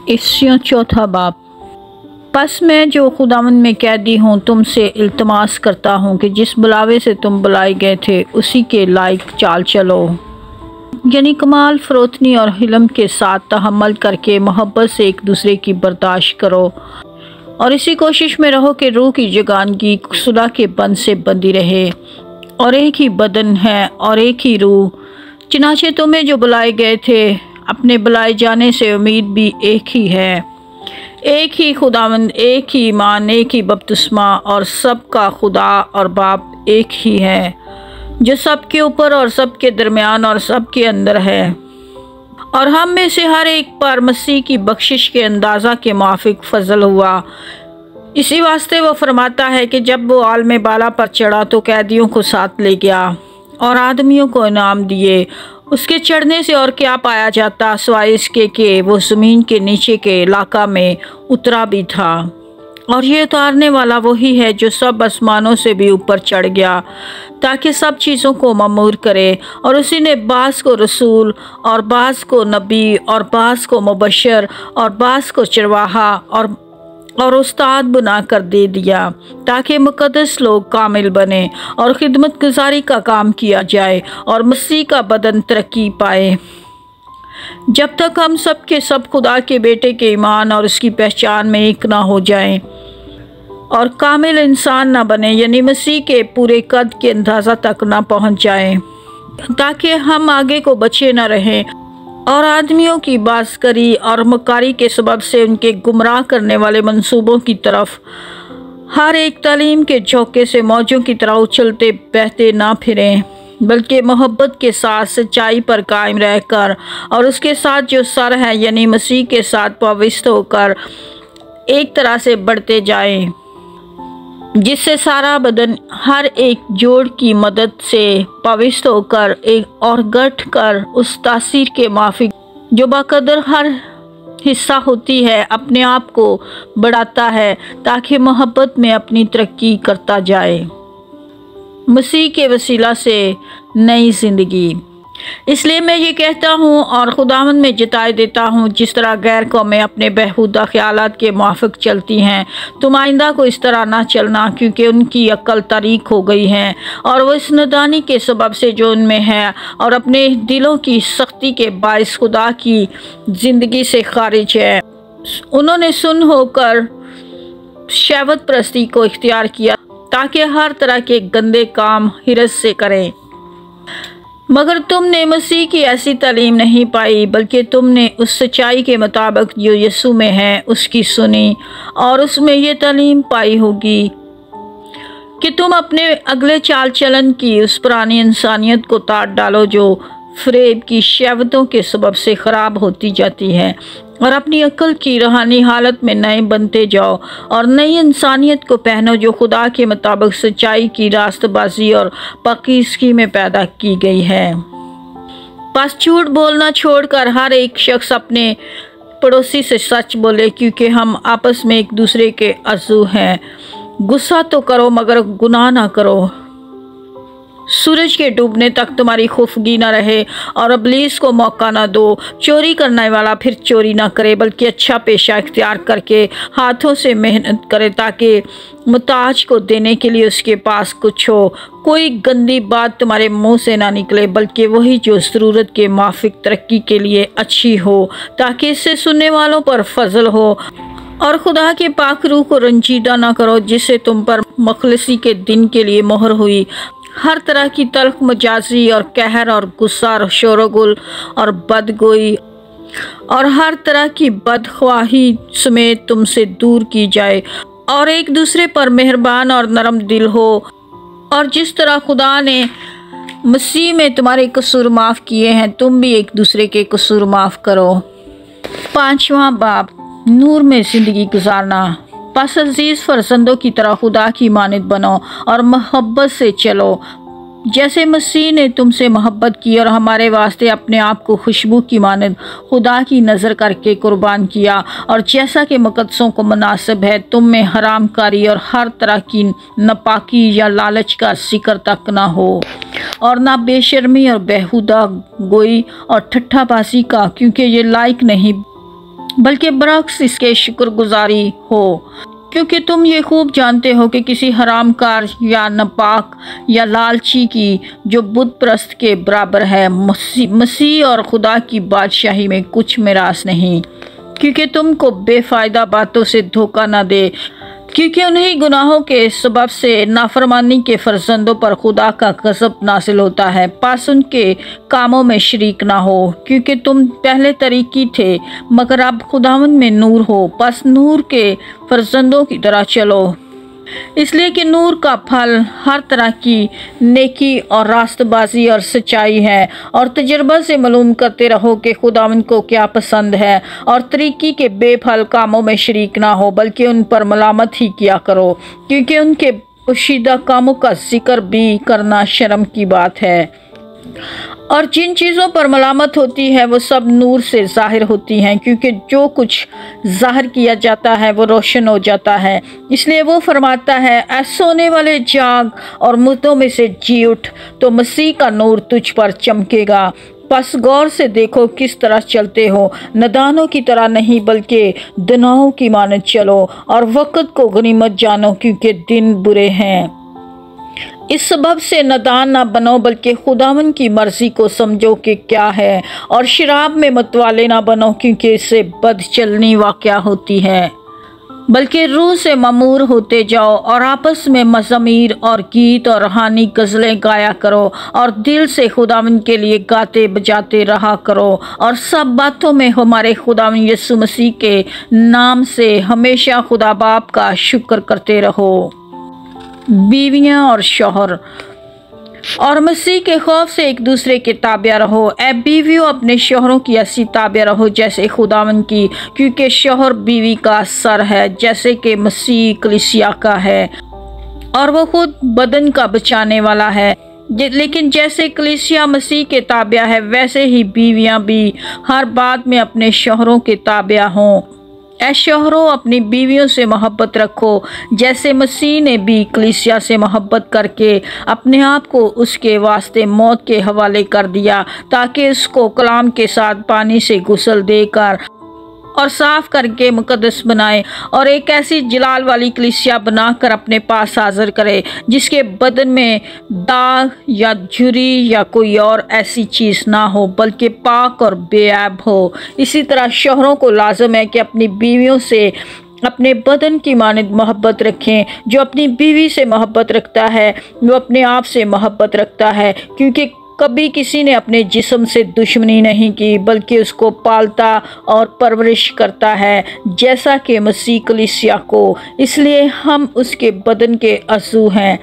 इस्सियों चौथा बाब। बस मैं जो खुदावंद में कैदी हूँ तुमसे इल्तमास करता हूँ कि जिस बुलावे से तुम बुलाए गए थे उसी के लायक चाल चलो, यानी कमाल, फरोतनी और हिलम के साथ तहम्मुल करके मोहब्बत से एक दूसरे की बर्दाश्त करो और इसी कोशिश में रहो कि रूह की जगानगी सुलह के बंध से बंधी रहे और एक ही बदन है और एक ही रूह। चनाचे तुम्हें जो बुलाए गए थे अपने बुलाए जाने से उम्मीद भी एक ही है, एक ही खुदावंद, एक ही ईमान, एक ही बपतिस्मा और सबका खुदा और बाप एक ही है जो सबके ऊपर और सबके दरमियान और सबके अंदर है और हम में से हर एक पर मसीह की बख्शिश के अंदाज़ा के मुआफिक फजल हुआ। इसी वास्ते वो फरमाता है कि जब वो आलम बाला पर चढ़ा तो कैदियों को साथ ले गया और आदमियों को इनाम दिए। उसके चढ़ने से और क्या पाया जाता सिवाय इसके कि वो ज़मीन के नीचे के इलाका में उतरा भी था और ये उतारने वाला वही है जो सब आसमानों से भी ऊपर चढ़ गया ताकि सब चीज़ों को ममूर करे। और उसी ने बास को रसूल और बास को नबी और बास को मुबशर और बास को चरवाहा और उस्ताद बनाकर दे दिया ताकि मुकद्दस लोग कामिल बने और खिदमत गुजारी का काम किया जाए और मसीह का बदन तरक्की पाए, जब तक हम सब के सब खुदा के बेटे के ईमान और उसकी पहचान में एक ना हो जाएं और कामिल इंसान ना बने, यानी मसीह के पूरे कद के अंदाज़ा तक ना पहुंच जाएं, ताकि हम आगे को बचे ना रहें और आदमियों की बासकरी और मकारी के सबब से उनके गुमराह करने वाले मंसूबों की तरफ हर एक तालीम के झोंके से मौजों की तरह उछलते बहते ना फिरें, बल्कि मोहब्बत के साथ सच्चाई पर कायम रहकर और उसके साथ जो सर है यानी मसीह के साथ पवित्र होकर एक तरह से बढ़ते जाएं, जिससे सारा बदन हर एक जोड़ की मदद से पवित्र होकर एक और गठ कर उस तासीर के माफिक जो बाकदर हर हिस्सा होती है अपने आप को बढ़ाता है ताकि मोहब्बत में अपनी तरक्की करता जाए। मसीह के वसीला से नई ज़िंदगी। इसलिए मैं ये कहता हूँ और खुदावंद में जताए देता हूँ, जिस तरह गैर कौमें अपने बेहुदा ख्यालात के मुआफिक चलती हैं, तुम आइंदा को इस तरह ना चलना, क्योंकि उनकी अक्ल तारीक हो गई है और वो इस नादानी के सबब से जो उनमें है और अपने दिलों की सख्ती के बाइस खुदा की ज़िंदगी से खारिज है। उन्होंने सुन होकर शहवत परस्ती को इख्तियार किया ताकि हर तरह के गंदे काम हिरस से करें, मगर तुमने मसीह की ऐसी तालीम नहीं पाई, बल्कि तुमने उस सच्चाई के मुताबिक जो यीशु में है उसकी सुनी और उसमें ये तालीम पाई होगी कि तुम अपने अगले चाल चलन की उस पुरानी इंसानियत को ताड़ डालो जो फरेब की शहवतों के सबब से ख़राब होती जाती है और अपनी अक्ल की रूहानी हालत में नए बनते जाओ और नई इंसानियत को पहनो जो खुदा के मुताबिक सच्चाई की रास्तबाजी और पाकीज़गी में पैदा की गई है। बस झूठ बोलना छोड़कर हर एक शख्स अपने पड़ोसी से सच बोले, क्योंकि हम आपस में एक दूसरे के अज़ू हैं। गुस्सा तो करो मगर गुनाह ना करो। सूरज के डूबने तक तुम्हारी खुफगी न रहे और इब्लीस को मौका ना दो। चोरी करने वाला फिर चोरी ना करे, बल्कि अच्छा पेशा इख्तियार करके हाथों से मेहनत करे ताकि मुताज को देने के लिए उसके पास कुछ हो। कोई गंदी बात तुम्हारे मुंह से ना निकले, बल्कि वही जो ज़रूरत के माफिक तरक्की के लिए अच्छी हो, ताकि इससे सुनने वालों पर फजल हो। और खुदा के पाक रूह को रंजीदा ना करो जिससे तुम पर मुखलिसी के दिन के लिए मोहर हुई। हर तरह की तल्ख मजाजी और कहर और गुस्सा और शोरगुल और बदगोई और हर तरह की बदख्वाही समेत तुमसे दूर की जाए और एक दूसरे पर मेहरबान और नरम दिल हो, और जिस तरह खुदा ने मसीह में तुम्हारे कसूर माफ़ किए हैं तुम भी एक दूसरे के कसूर माफ़ करो। पांचवा बाब, नूर में ज़िंदगी गुजारना। बस अजीज़ फरजंदों की तरह खुदा की मानद बनो और मोहब्बत से चलो, जैसे मसीह ने तुमसे मोहब्बत की और हमारे वास्ते अपने आप को खुशबू की मानद खुदा की नज़र करके कुर्बान किया। और जैसा कि मुकद्दसों को मुनासिब है तुम में हरामकारी और हर तरह की नापाकी या लालच का जिक्र तक ना हो, और ना बेशर्मी और बेहुदा गोई और ठट्ठाबाजी का, क्योंकि ये लायक नहीं बल्कि बरक्स इसके शुक्रगुजारी हो, क्योंकि तुम ये खूब जानते हो कि किसी हरामकार या नापाक या लालची की जो बुत परस्त के बराबर है मसीह और खुदा की बादशाही में कुछ मिरास नहीं। क्योंकि तुमको बेफायदा बातों से धोखा न दे, क्योंकि उन्हीं गुनाहों के सबब से नाफरमानी के फर्जंदों पर खुदा का गज़ब नाज़िल होता है। पास उनके कामों में शरीक ना हो, क्योंकि तुम पहले तरीकी थे मगर अब खुदावंद में नूर हो। बस नूर के फर्जंदों की तरह चलो, इसलिए कि नूर का फल हर तरह की नेकी और रास्तबाजी और सच्चाई है। और तजर्बा से मालूम करते रहो कि खुदावंद को क्या पसंद है, और तरीकी के बेफल कामों में शरीक ना हो, बल्कि उन पर मलामत ही किया करो, क्योंकि उनके पोशीदा कामों का जिक्र भी करना शर्म की बात है। और जिन चीज़ों पर मलामत होती है वो सब नूर से जाहिर होती हैं, क्योंकि जो कुछ जाहिर किया जाता है वो रोशन हो जाता है। इसलिए वो फरमाता है, ऐ सोने वाले जाग और मुर्दों में से जी उठ, तो मसीह का नूर तुझ पर चमकेगा। बस गौर से देखो किस तरह चलते हो, नदानों की तरह नहीं बल्कि दिनाओं की मानद चलो, और वक़्त को गनीमत जानो, क्योंकि दिन बुरे हैं। इस सबब से नदान ना बनो, बल्कि खुदावन की मर्जी को समझो कि क्या है, और शराब में मतवाले ना बनो, क्योंकि इससे बदचलनी वाक़या होती है। बल्कि रूह से ममूर होते जाओ, और आपस में मज़ामीर और गीत और रूहानी गज़लें गाया करो, और दिल से खुदावन के लिए गाते बजाते रहा करो, और सब बातों में हमारे खुदावन यीशु मसीह के नाम से हमेशा खुदा बाप का शुक्र करते रहो। बीवियां और शौहर और मसीह के खौफ से एक दूसरे के ताबिया रहो। ऐ बीवियों, अपने शौहरों की ऐसी ताबिया रहो जैसे खुदावन की, क्योंकि शौहर बीवी का सर है, जैसे कि मसीह कलीसिया का है, और वो खुद बदन का बचाने वाला है। लेकिन जैसे कलीसिया मसीह के ताबिया है, वैसे ही बीवियां भी हर बात में अपने शौहरों के ताबिया हों। ऐ शौहरों, अपनी बीवियों से मोहब्बत रखो, जैसे मसीह ने भी कलीसिया से मोहब्बत करके अपने आप को उसके वास्ते मौत के हवाले कर दिया, ताकि उसको कलाम के साथ पानी से गुस्ल देकर और साफ करके मुकद्दस बनाए, और एक ऐसी जलाल वाली कलीसिया बनाकर अपने पास हाजिर करे, जिसके बदन में दाग या झुर्री या कोई और ऐसी चीज़ ना हो, बल्कि पाक और बेऐब हो। इसी तरह शौहरों को लाजम है कि अपनी बीवियों से अपने बदन की मानद मोहब्बत रखें। जो अपनी बीवी से मोहब्बत रखता है वो अपने आप से मोहब्बत रखता है, क्योंकि कभी किसी ने अपने जिस्म से दुश्मनी नहीं की, बल्कि उसको पालता और परवरिश करता है, जैसा कि मसीह कलीसिया को। इसलिए हम उसके बदन के अज़ू हैं।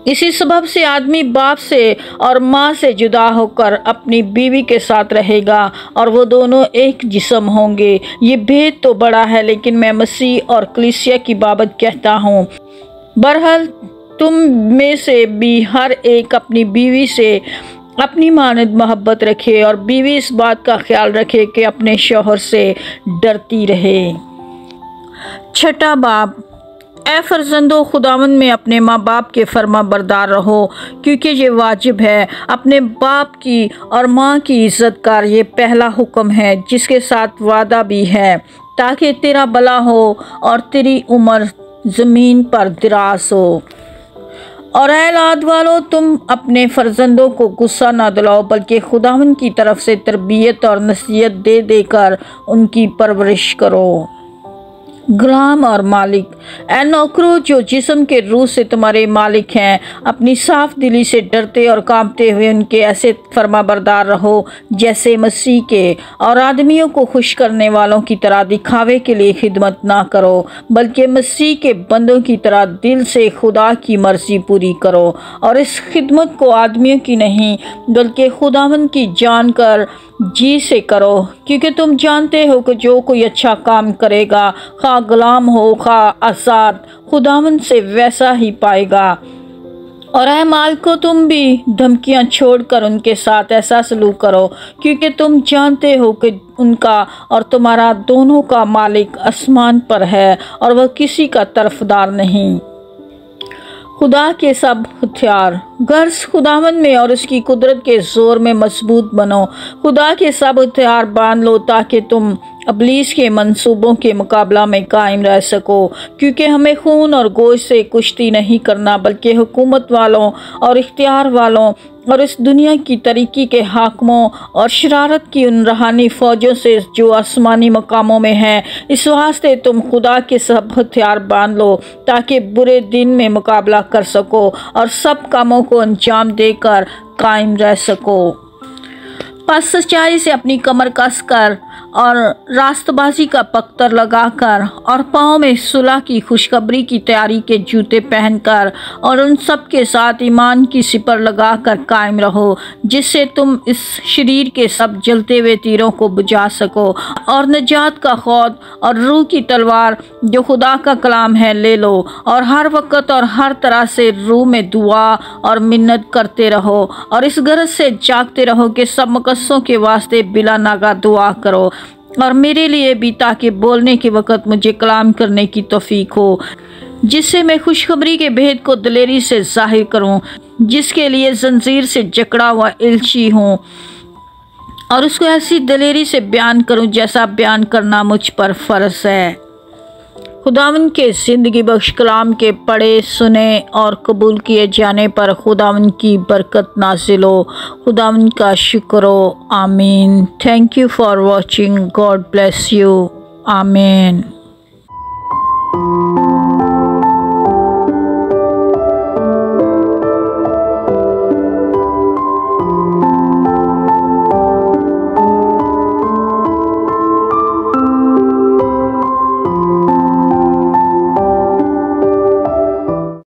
इसी सबब से आदमी बाप से और माँ से जुदा होकर अपनी बीवी के साथ रहेगा, और वो दोनों एक जिस्म होंगे। ये भेद तो बड़ा है, लेकिन मैं मसीह और कलीसिया की बाबत कहता हूँ। बहरहाल तुम में से भी हर एक अपनी बीवी से अपनी मानद मोहब्बत रखे, और बीवी इस बात का ख्याल रखे कि अपने शौहर से डरती रहे। छठा बाब, ऐ फर्जंदो, खुदावन में अपने माँ बाप के फर्मा बरदार रहो, क्योंकि ये वाजिब है। अपने बाप की और माँ की इज़्ज़त कर, ये पहला हुक्म है, जिसके साथ वादा भी है, ताकि तेरा भला हो और तेरी उम्र ज़मीन पर दराज हो। और ऐ औलाद वालों, तुम अपने फर्जंदों को गुस्सा न दिलाओ, बल्कि खुदावन की तरफ से तरबियत और नसीहत दे देकर उनकी परवरिश करो। गुलाम और मालिक, ऐ नौकरों, जो जिस्म के रूह से तुम्हारे मालिक हैं, अपनी साफ दिली से डरते और कांपते हुए उनके ऐसे फरमाबरदार रहो जैसे मसीह के, और आदमियों को खुश करने वालों की तरह दिखावे के लिए खिदमत ना करो, बल्कि मसीह के बंदों की तरह दिल से खुदा की मर्जी पूरी करो। और इस खिदमत को आदमियों की नहीं बल्कि खुदावन की जानकर जी से करो, क्योंकि तुम जानते हो कि जो कोई अच्छा काम करेगा, खा गुलाम हो खा आज़ाद, खुदावन से वैसा ही पाएगा। और ऐ मालिकों, तुम भी धमकियां छोड़कर उनके साथ ऐसा सलूक करो, क्योंकि तुम जानते हो कि उनका और तुम्हारा दोनों का मालिक आसमान पर है, और वह किसी का तरफदार नहीं। खुदा के सब हथियार, गर्ज खुदावन में और उसकी कुदरत के जोर में मजबूत बनो। खुदा के सब हथियार बांध लो, ताकि तुम इब्लीस के मंसूबों के मुकाबला में कायम रह सको, क्योंकि हमें खून और गोश्त से कुश्ती नहीं करना बल्कि हुकूमत वालों और इख्तियार वालों और इस दुनिया की तरीकी के हाकिमों और शरारत की उन रूहानी फ़ौजों से जो आसमानी मकामों में हैं। इस वास्ते तुम खुदा के सब हथियार बांध लो ताकि बुरे दिन में मुकाबला कर सको और सब कामों को अंजाम देकर कायम रह सको। बस सच्चाई से अपनी कमर कसकर और रास्तबाजी का पख्तर लगाकर और पाँव में सुलह की खुशखबरी की तैयारी के जूते पहनकर और उन सब के साथ ईमान की सिपर लगाकर कायम रहो, जिससे तुम इस शरीर के सब जलते हुए तीरों को बुझा सको और नजात का खौद और रूह की तलवार जो खुदा का कलाम है ले लो और हर वक्त और हर तरह से रूह में दुआ और मिन्नत करते रहो और इस गरज से जागते रहो कि सब मुकस्सों के वास्ते बिला नागा दुआ करो और मेरे लिए भी, ताकि बोलने के वक़्त मुझे कलाम करने की तौफीक हो, जिससे मैं खुशखबरी के भेद को दिलेरी से जाहिर करूं, जिसके लिए जंजीर से जकड़ा हुआ इल्ची हूँ, और उसको ऐसी दिलेरी से बयान करूं जैसा बयान करना मुझ पर फ़र्ज है। खुदावन के ज़िंदगी बख्श कलाम के पढ़े सुने और कबूल किए जाने पर खुदावन की बरकत नाज़िल हो। खुदावन का शुक्र हो। आमीन। Thank you for watching. God bless you. आमीन।